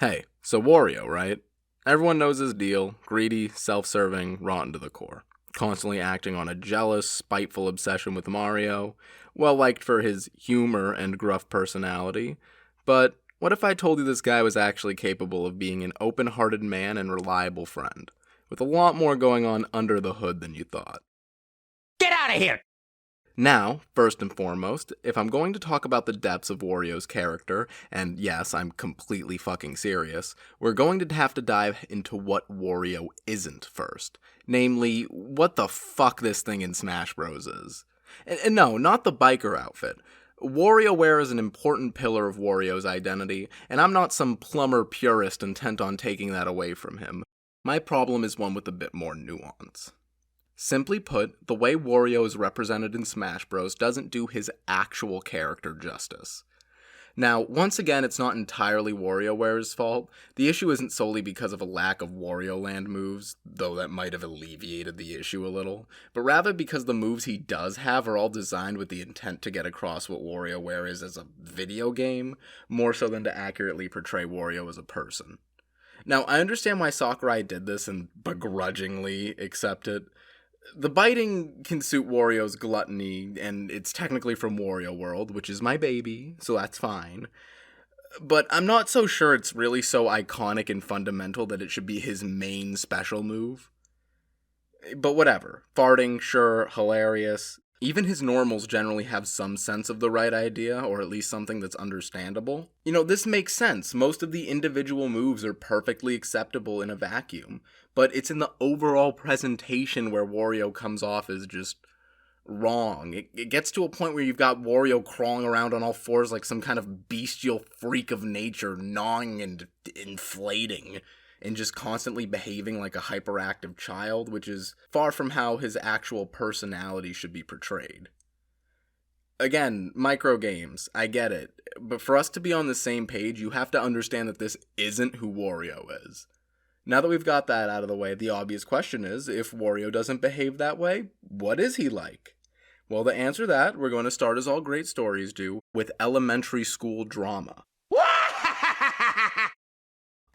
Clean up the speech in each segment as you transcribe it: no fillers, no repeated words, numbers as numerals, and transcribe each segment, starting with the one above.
Hey, so Wario, right? Everyone knows his deal: greedy, self-serving, rotten to the core. Constantly acting on a jealous, spiteful obsession with Mario, well liked for his humor and gruff personality. But what if I told you this guy was actually capable of being an open-hearted man and reliable friend, with a lot more going on under the hood than you thought? Get out of here! Now, first and foremost, if I'm going to talk about the depths of Wario's character, and yes, I'm completely fucking serious, we're going to have to dive into what Wario isn't first. Namely, what the fuck this thing in Smash Bros. Is. And no, not the biker outfit. WarioWare is an important pillar of Wario's identity, and I'm not some plumber purist intent on taking that away from him. My problem is one with a bit more nuance. Simply put, the way Wario is represented in Smash Bros. Doesn't do his actual character justice. Now, once again, it's not entirely WarioWare's fault. The issue isn't solely because of a lack of Wario Land moves, though that might have alleviated the issue a little, but rather because the moves he does have are all designed with the intent to get across what WarioWare is as a video game, more so than to accurately portray Wario as a person. Now, I understand why Sakurai did this and begrudgingly accept it. The biting can suit Wario's gluttony, and it's technically from Wario World, which is my baby, so that's fine. But I'm not so sure it's really so iconic and fundamental that it should be his main special move. But whatever. Farting, sure, hilarious. Even his normals generally have some sense of the right idea, or at least something that's understandable. This makes sense. Most of the individual moves are perfectly acceptable in a vacuum, but it's in the overall presentation where Wario comes off as just wrong. It gets to a point where you've got Wario crawling around on all fours like some kind of bestial freak of nature, gnawing and inflating, and just constantly behaving like a hyperactive child, which is far from how his actual personality should be portrayed. Again, micro games, I get it, but for us to be on the same page, you have to understand that this isn't who Wario is. Now that we've got that out of the way, the obvious question is, if Wario doesn't behave that way, what is he like? Well, to answer that, we're going to start, as all great stories do, with elementary school drama.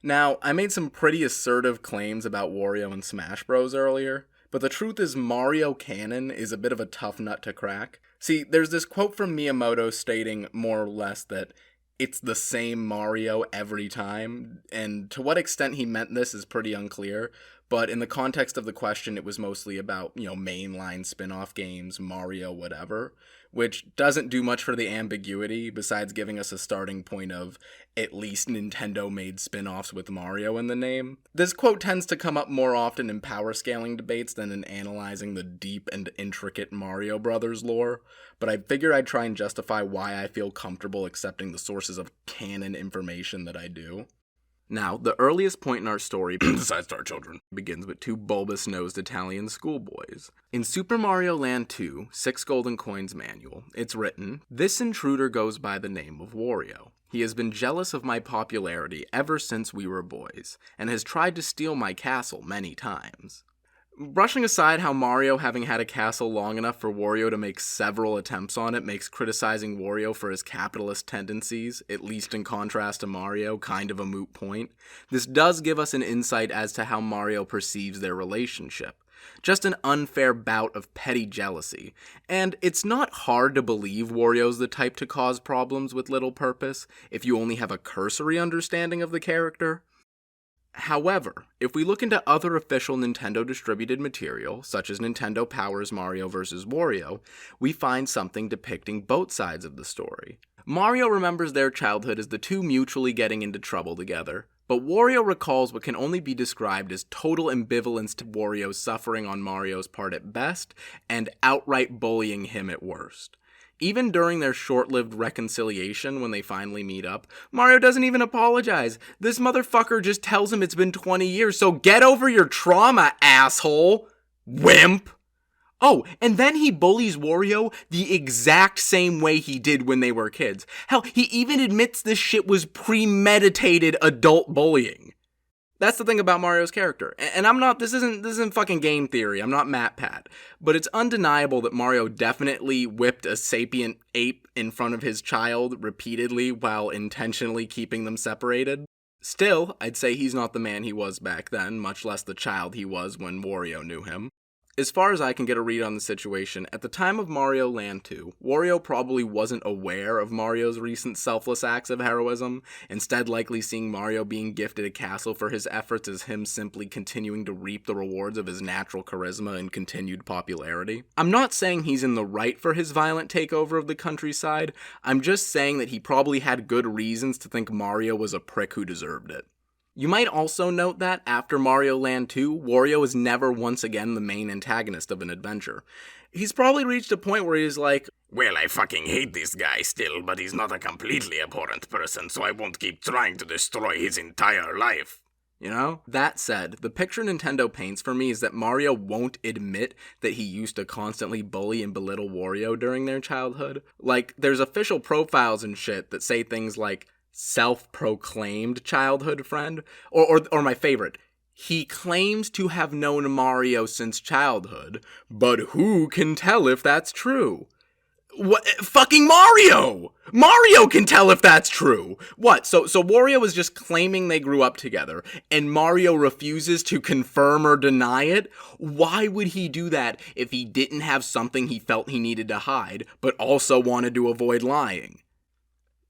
Now, I made some pretty assertive claims about Wario and Smash Bros. Earlier, but the truth is Mario canon is a bit of a tough nut to crack. See, there's this quote from Miyamoto stating, more or less, that it's the same Mario every time, and to what extent he meant this is pretty unclear, but in the context of the question, it was mostly about, mainline spin-off games, Mario, whatever, which doesn't do much for the ambiguity, besides giving us a starting point of at least Nintendo made spin-offs with Mario in the name. This quote tends to come up more often in power scaling debates than in analyzing the deep and intricate Mario Brothers lore, but I figured I'd try and justify why I feel comfortable accepting the sources of canon information that I do. Now, the earliest point in our story, besides our children, begins with two bulbous-nosed Italian schoolboys. In Super Mario Land 2, 6 Golden Coins Manual, it's written, "This intruder goes by the name of Wario. He has been jealous of my popularity ever since we were boys, and has tried to steal my castle many times." Brushing aside how Mario having had a castle long enough for Wario to make several attempts on it makes criticizing Wario for his capitalist tendencies, at least in contrast to Mario, kind of a moot point, this does give us an insight as to how Mario perceives their relationship. Just an unfair bout of petty jealousy. And it's not hard to believe Wario's the type to cause problems with little purpose, if you only have a cursory understanding of the character. However, if we look into other official Nintendo distributed material, such as Nintendo Power's Mario vs. Wario, we find something depicting both sides of the story. Mario remembers their childhood as the two mutually getting into trouble together, but Wario recalls what can only be described as total ambivalence to Wario's suffering on Mario's part at best, and outright bullying him at worst. Even during their short-lived reconciliation when they finally meet up, Mario doesn't even apologize. This motherfucker just tells him it's been 20 years, so get over your trauma, asshole! Wimp! Oh, and then he bullies Wario the exact same way he did when they were kids. Hell, he even admits this shit was premeditated adult bullying. That's the thing about Mario's character. And this isn't fucking game theory, I'm not MatPat. But it's undeniable that Mario definitely whipped a sapient ape in front of his child repeatedly while intentionally keeping them separated. Still, I'd say he's not the man he was back then, much less the child he was when Wario knew him. As far as I can get a read on the situation, at the time of Mario Land 2, Wario probably wasn't aware of Mario's recent selfless acts of heroism, instead likely seeing Mario being gifted a castle for his efforts as him simply continuing to reap the rewards of his natural charisma and continued popularity. I'm not saying he's in the right for his violent takeover of the countryside, I'm just saying that he probably had good reasons to think Mario was a prick who deserved it. You might also note that, after Mario Land 2, Wario is never once again the main antagonist of an adventure. He's probably reached a point where he's like, well, I fucking hate this guy still, but he's not a completely abhorrent person, so I won't keep trying to destroy his entire life. You know? That said, the picture Nintendo paints for me is that Mario won't admit that he used to constantly bully and belittle Wario during their childhood. Like, there's official profiles and shit that say things like, self-proclaimed childhood friend, or my favorite, he claims to have known Mario since childhood, but who can tell if that's true? What? Fucking Mario! Mario can tell if that's true! What, so Wario is just claiming they grew up together, and Mario refuses to confirm or deny it? Why would he do that if he didn't have something he felt he needed to hide, but also wanted to avoid lying?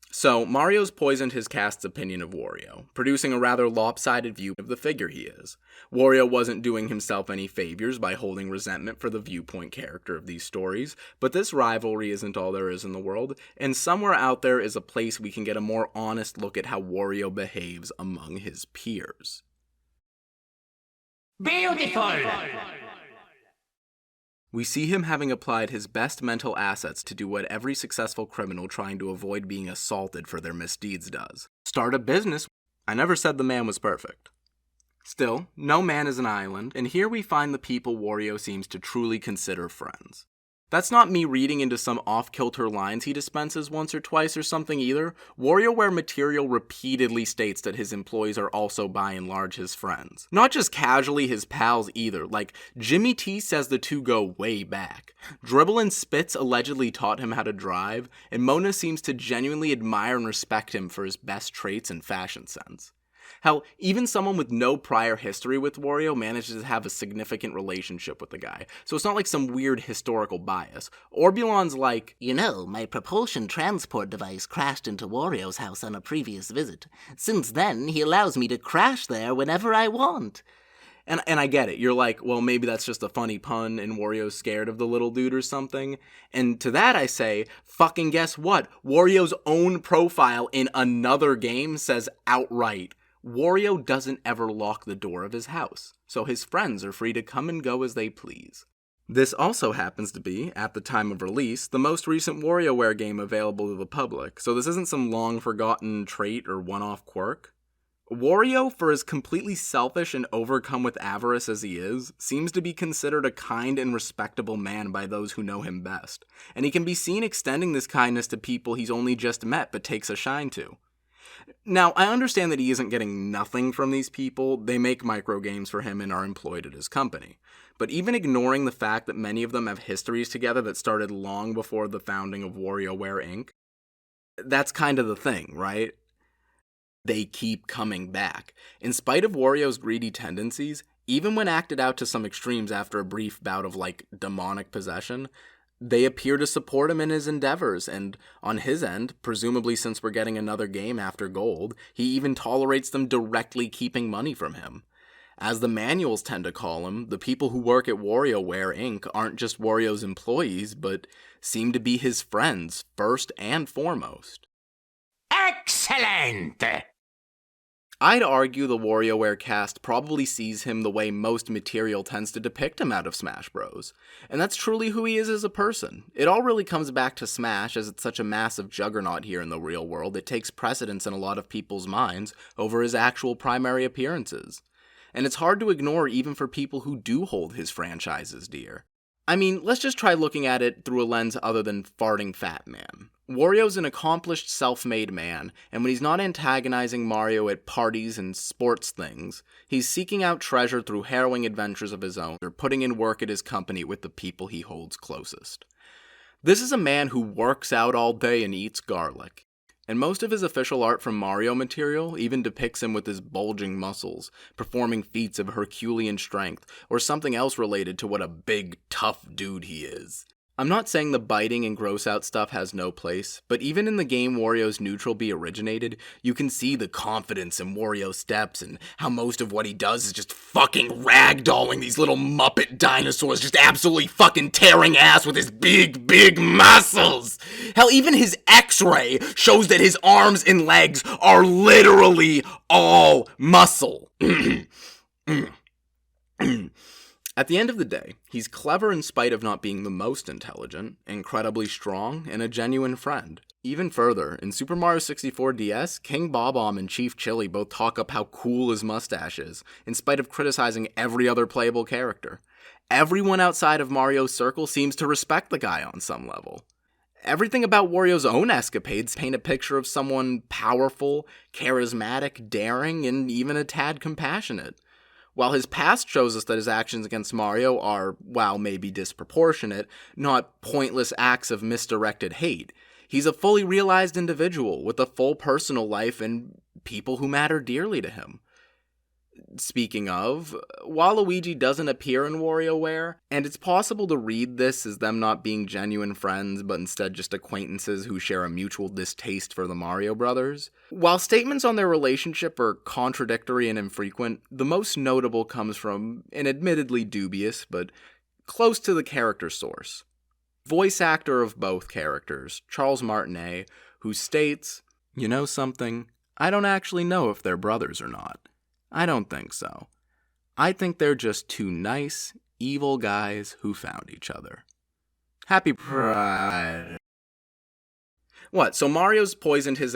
So, Mario's poisoned his cast's opinion of Wario, producing a rather lopsided view of the figure he is. Wario wasn't doing himself any favors by holding resentment for the viewpoint character of these stories, but this rivalry isn't all there is in the world, and somewhere out there is a place we can get a more honest look at how Wario behaves among his peers. Beautiful! We see him having applied his best mental assets to do what every successful criminal trying to avoid being assaulted for their misdeeds does. Start a business. I never said the man was perfect. Still, no man is an island, and here we find the people Wario seems to truly consider friends. That's not me reading into some off-kilter lines he dispenses once or twice or something either. WarioWare material repeatedly states that his employees are also by and large his friends. Not just casually his pals either, like Jimmy T says the two go way back. Dribble and Spitz allegedly taught him how to drive, and Mona seems to genuinely admire and respect him for his best traits and fashion sense. Hell, even someone with no prior history with Wario manages to have a significant relationship with the guy, so it's not like some weird historical bias. Orbulon's like, you know, my propulsion transport device crashed into Wario's house on a previous visit. Since then, he allows me to crash there whenever I want. And I get it, you're like, well, maybe that's just a funny pun and Wario's scared of the little dude or something. And to that I say, fucking guess what? Wario's own profile in another game says outright, Wario doesn't ever lock the door of his house, so his friends are free to come and go as they please. This also happens to be, at the time of release, the most recent WarioWare game available to the public, so this isn't some long-forgotten trait or one-off quirk. Wario, for as completely selfish and overcome with avarice as he is, seems to be considered a kind and respectable man by those who know him best, and he can be seen extending this kindness to people he's only just met but takes a shine to. Now, I understand that he isn't getting nothing from these people. They make microgames for him and are employed at his company. But even ignoring the fact that many of them have histories together that started long before the founding of WarioWare Inc., that's kind of the thing, right? They keep coming back. In spite of Wario's greedy tendencies, even when acted out to some extremes after a brief bout of, demonic possession, they appear to support him in his endeavors, and on his end, presumably since we're getting another game after Gold, he even tolerates them directly keeping money from him. As the manuals tend to call him, the people who work at WarioWare Inc. aren't just Wario's employees, but seem to be his friends, first and foremost. Excellent! I'd argue the WarioWare cast probably sees him the way most material tends to depict him out of Smash Bros. And that's truly who he is as a person. It all really comes back to Smash, as it's such a massive juggernaut here in the real world, it takes precedence in a lot of people's minds over his actual primary appearances. And it's hard to ignore even for people who do hold his franchises dear. I mean, let's just try looking at it through a lens other than farting fat man. Wario's an accomplished self-made man, and when he's not antagonizing Mario at parties and sports things, he's seeking out treasure through harrowing adventures of his own, or putting in work at his company with the people he holds closest. This is a man who works out all day and eats garlic. And most of his official art from Mario material even depicts him with his bulging muscles, performing feats of Herculean strength, or something else related to what a big, tough dude he is. I'm not saying the biting and gross out stuff has no place, but even in the game Wario's Neutral B originated, you can see the confidence in Wario's steps and how most of what he does is just fucking ragdolling these little Muppet dinosaurs, just absolutely fucking tearing ass with his big, big muscles. Hell, even his X-ray shows that his arms and legs are literally all muscle. At the end of the day, he's clever in spite of not being the most intelligent, incredibly strong, and a genuine friend. Even further, in Super Mario 64 DS, King Bob-omb and Chief Chili both talk up how cool his mustache is, in spite of criticizing every other playable character. Everyone outside of Mario's circle seems to respect the guy on some level. Everything about Wario's own escapades paint a picture of someone powerful, charismatic, daring, and even a tad compassionate. While his past shows us that his actions against Mario are, while maybe disproportionate, not pointless acts of misdirected hate, he's a fully realized individual with a full personal life and people who matter dearly to him. Speaking of, Waluigi doesn't appear in WarioWare, and it's possible to read this as them not being genuine friends, but instead just acquaintances who share a mutual distaste for the Mario Brothers. While statements on their relationship are contradictory and infrequent, the most notable comes from an admittedly dubious, but close to the character source. Voice actor of both characters, Charles Martinet, who states, "You know something? I don't actually know if they're brothers or not. I don't think so. I think they're just two nice, evil guys who found each other. Happy Pride." What, so Mario's poisoned his